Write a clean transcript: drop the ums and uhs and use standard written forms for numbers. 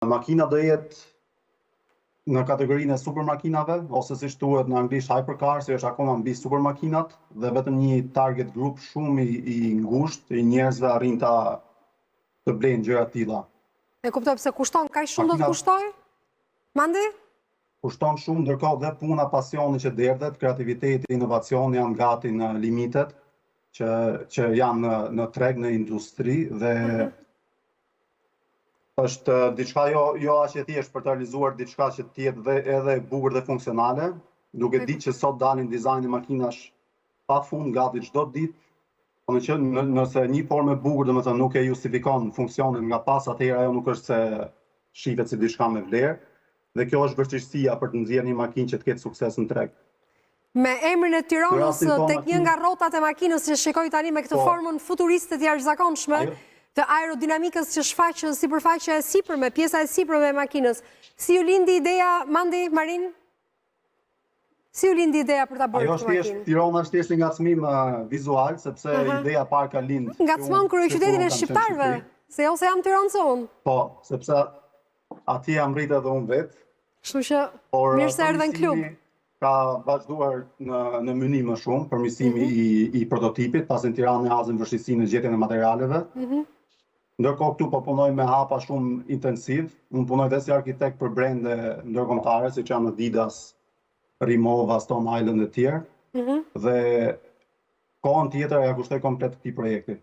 Makina do jetë në kategorinë e supermakinave, ose si thuhet në anglisht hypercar, si është akoma mbi supermakinat, dhe vetëm një target group shumë i ngushtë i njerëzve arrin të blejnë gjëra të tilla. E kuptoj pse kushton kaq shumë do të kushtoj? Mandi? Kushton shumë, ndërkohë dhe puna, pasioni që derdhet, kreativiteti, inovacioni janë gati në limitet që janë në treg, në industri dhe është diçka jo aq e thjeshtë për të realizuar diçka që të jetë edhe e bukur dhe funksionale, duke ditë që sot dalin dizajne makinash pafund gati çdo ditë. Nëse një formë e bukur domethënë nuk e justifikon funksionin nga pas, atëherë ajo nuk është se shihet si diçka me vlerë, dhe kjo është vështirësia për të nxjerrë një makinë që të ketë sukses në treg. Me emrin e Tiranës tek një nga rrotat e makinës që shikoj tani me këtë formën futuriste të jashtëzakonshme, të aerodinamikës që shfaqën sipërfaqja e sipërme, pjesa e sipërme e makinës. Si ju lindi ideja, Mandi, Marin? Si ju lindi ideja për ta bërë këtë makinë? Ajo Tirana është thjesht një ngacmim vizual, sepse ideja parë ka lind. Ngacmon kryeqytetin e shqiptarëve, se ose jam tiranëson. Po, sepse atje jam rritë edhe unë vetë. Kështu që mirë se erdhe në klub. Ka vazhduar në myni më shumë, përmirësimi i prototipit, pasi në Tiranë hazën vështirësinë në gjetjen e materialeve. Ndërkohë këtu po punoj me hapa shumë intensiv. Unë punoj dhe si arkitekt për brende ndërkombëtare, siç janë Adidas, Rimowa, Stone Island e tjerë. Dhe kohën tjetër ja kushtoj komplet këtij projekti.